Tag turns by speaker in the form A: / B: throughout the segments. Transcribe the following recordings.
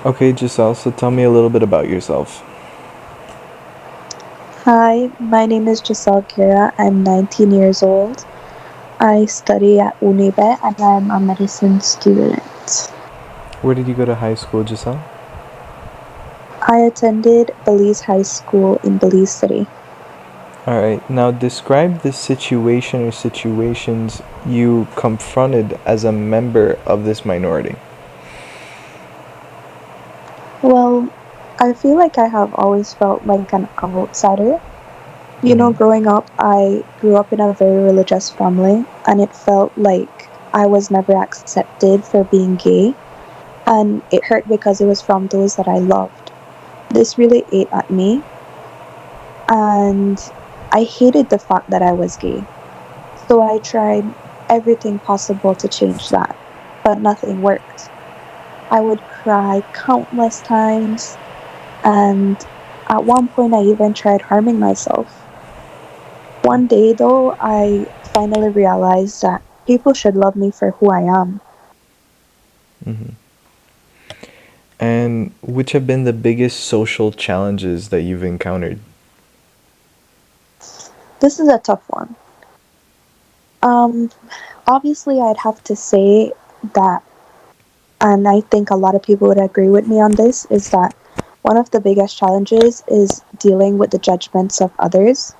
A: Okay, Giselle, so tell me a little bit about yourself.
B: Hi, my name is Giselle Kira. I'm 19 years old. I study at Unibe and I'm a medicine student.
A: Where did you go to high school, Giselle?
B: I attended Belize High School in Belize City.
A: Alright, now describe the situation or situations you confronted as a member of this minority.
B: Well, I feel like I have always felt like an outsider.
A: Mm-hmm.
B: Growing up, I grew up in a very religious family, and it felt like I was never accepted for being gay, and it hurt because it was from those that I loved. This really ate at me, and I hated the fact that I was gay. So I tried everything possible to change that, but nothing worked. I would cry countless times, and at one point I even tried harming myself. One day, though, I finally realized that people should love me for who I am.
A: Mm-hmm. And which have been the biggest social challenges that you've encountered?
B: This is a tough one. Um, Obviously, I'd have to say that, and I think a lot of people would agree with me on this, is that one of the biggest challenges is dealing with the judgments of others.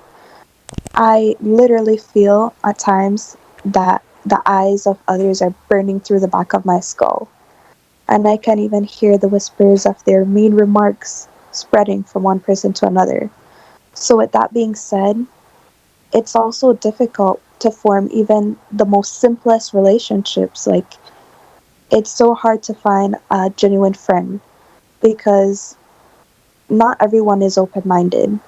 B: I literally feel at times that the eyes of others are burning through the back of my skull, and I can even hear the whispers of their mean remarks spreading from one person to another. So, with that being said, it's also difficult to form even the most simplest relationships. Like, it's so hard to find a genuine friend because not everyone is open minded.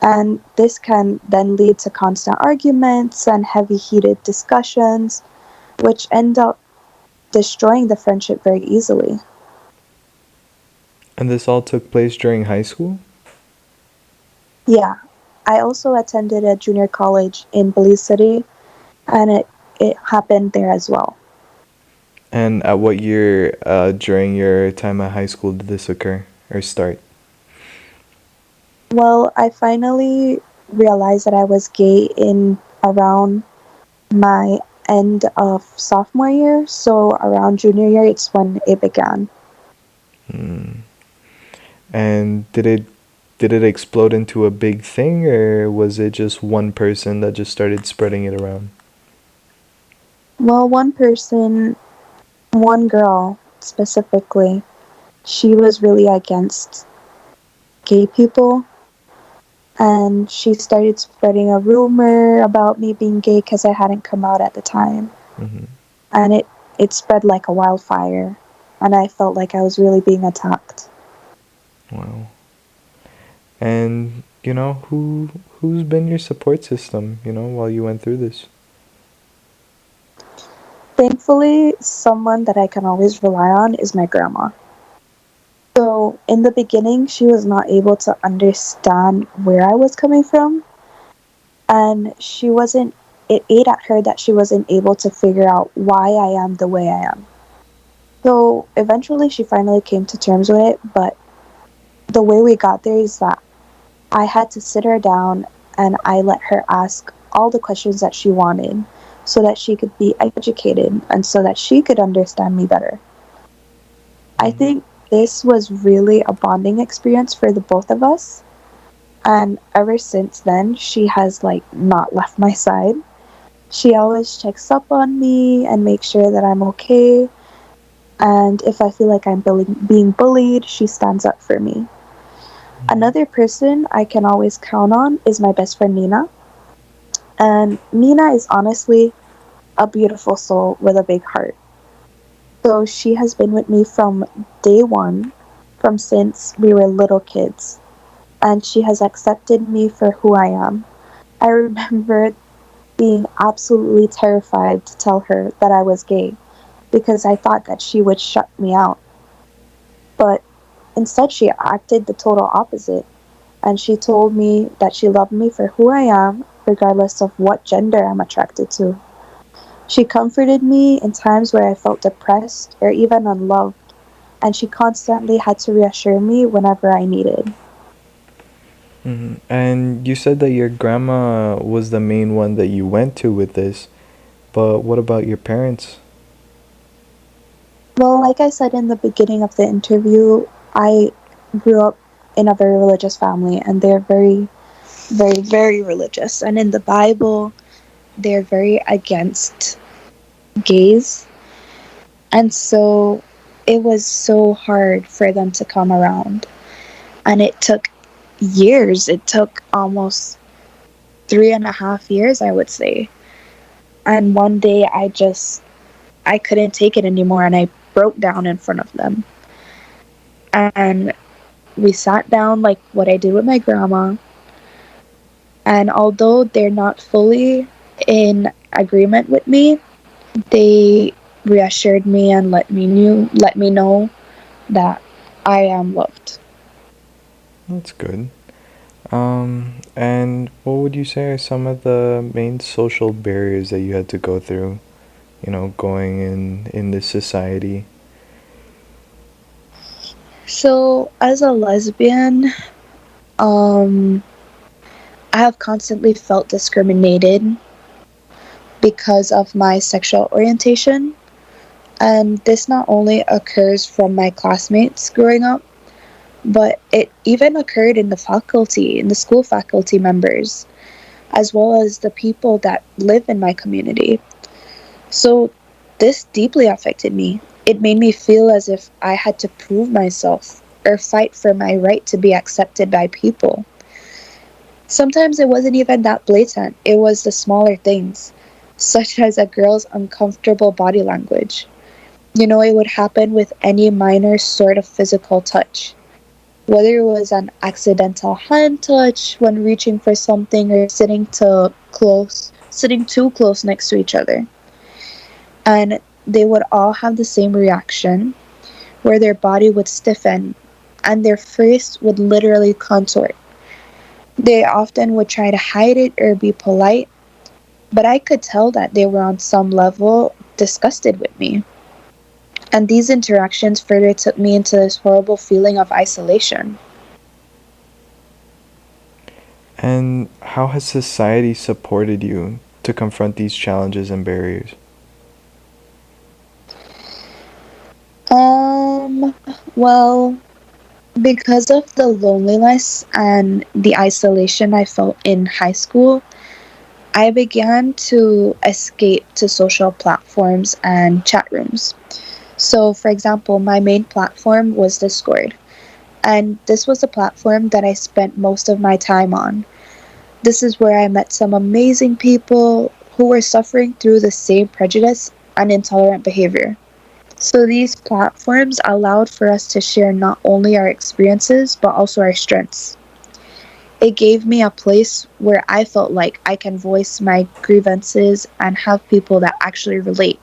B: And this can then lead to constant arguments and heavy heated discussions, which end up destroying the friendship very easily.
A: And this all took place during high school?
B: Yeah, I also attended a junior college in Belize City, and it happened there as well.
A: And at what year during your time at high school did this occur or start?
B: Well, I finally realized that I was gay in around my end of sophomore year, so around junior year, it's when it began.
A: Hmm. And did it explode into a big thing, or was it just one person that just started spreading it around?
B: Well, one person, one girl specifically, she was really against gay people, and she started spreading a rumor about me being gay because I hadn't come out at the time,
A: Mm-hmm.
B: and it spread like a wildfire, and I felt like I was really being attacked.
A: Wow. And who's been your support system, while you went through this?
B: Thankfully, someone that I can always rely on is my grandma. So, in the beginning, she was not able to understand where I was coming from, and she wasn't, it ate at her that she wasn't able to figure out why I am the way I am. So, eventually, she finally came to terms with it, but the way we got there is that I had to sit her down and I let her ask all the questions that she wanted so that she could be educated and so that she could understand me better. I
A: Mm.
B: think this was really a bonding experience for the both of us. And ever since then, she has like not left my side. She always checks up on me and makes sure that I'm okay. And if I feel like I'm being bullied, she stands up for me. Another person I can always count on is my best friend Nina. And Nina is honestly a beautiful soul with a big heart. So she has been with me from day one, from since we were little kids. And she has accepted me for who I am. I remember being absolutely terrified to tell her that I was gay because I thought that she would shut me out. But instead, she acted the total opposite. And she told me that she loved me for who I am, regardless of what gender I'm attracted to. She comforted me in times where I felt depressed or even unloved. and she constantly had to reassure me whenever I needed.
A: And you said that your grandma was the main one that you went to with this, but what about your parents?
B: Well, like I said in the beginning of the interview, I grew up in a very religious family, and they're very, very, very religious. And in the Bible, they're very against gays. And so it was so hard for them to come around. And it took years. It took almost 3.5 years, I would say. And one day I couldn't take it anymore and I broke down in front of them. And we sat down like what I did with my grandma. And although they're not fully in agreement with me, they reassured me and let me know that I am loved.
A: That's good. And what would you say are some of the main social barriers that you had to go through, going in this society?
B: So as a lesbian, um I have constantly felt discriminated because of my sexual orientation. And this not only occurs from my classmates growing up, but it even occurred in the faculty, in the school faculty members, as well as the people that live in my community. So this deeply affected me. It made me feel as if I had to prove myself or fight for my right to be accepted by people. Sometimes it wasn't even that blatant, it was the smaller things, such as a girl's uncomfortable body language. It would happen with any minor sort of physical touch. Whether it was an accidental hand touch when reaching for something or sitting too close next to each other. And they would all have the same reaction where their body would stiffen and their face would literally contort. They often would try to hide it or be polite, but I could tell that they were on some level disgusted with me. And these interactions further took me into this horrible feeling of isolation.
A: And how has society supported you to confront these challenges and barriers?
B: Well, because of the loneliness and the isolation I felt in high school, I began to escape to social platforms and chat rooms. So, for example, my main platform was Discord, and this was a platform that I spent most of my time on. This is where I met some amazing people who were suffering through the same prejudice and intolerant behavior. So these platforms allowed for us to share not only our experiences, but also our strengths. It gave me a place where I felt like I can voice my grievances and have people that actually relate.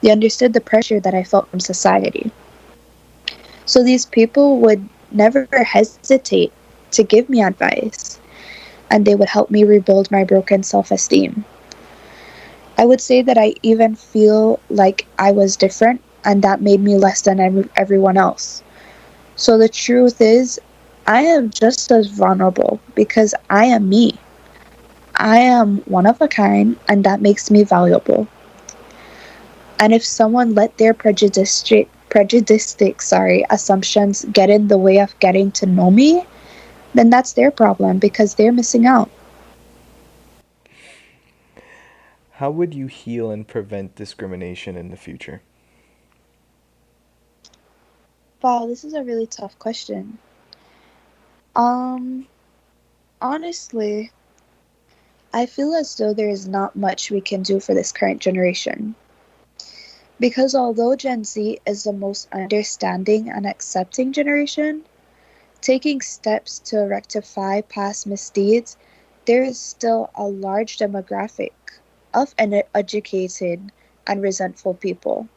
B: They understood the pressure that I felt from society. So these people would never hesitate to give me advice, and they would help me rebuild my broken self esteem. I would say that I even feel like I was different, and that made me less than everyone else. So the truth is, I am just as vulnerable because I am me. I am one of a kind, and that makes me valuable. And if someone let their assumptions get in the way of getting to know me, then that's their problem because they're missing out.
A: How would you heal and prevent discrimination in the future?
B: Wow, this is a really tough question. Um, Honestly, I feel as though there is not much we can do for this current generation. Because although Gen Z is the most understanding and accepting generation, taking steps to rectify past misdeeds, there is still a large demographic of uneducated and resentful people.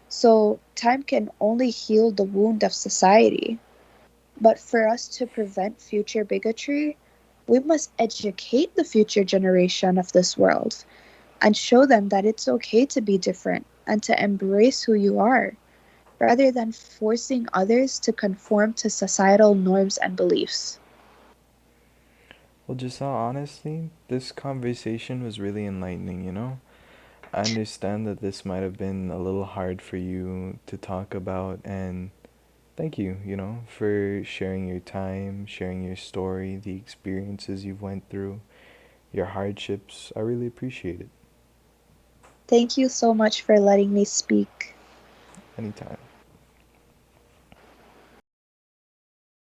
B: So, time can only heal the wound of society. But for us to prevent future bigotry, we must educate the future generation of this world and show them that it's okay to be different and to embrace who you are. rather than forcing others to conform to societal norms and beliefs.
A: Well, Giselle, honestly, this conversation was really enlightening, you know? I understand that this might have been a little hard for you to talk about, and thank you, for sharing your time, sharing your story, the experiences you've went through, your hardships. I really appreciate it.
B: Thank you so much for letting me speak.
A: Anytime.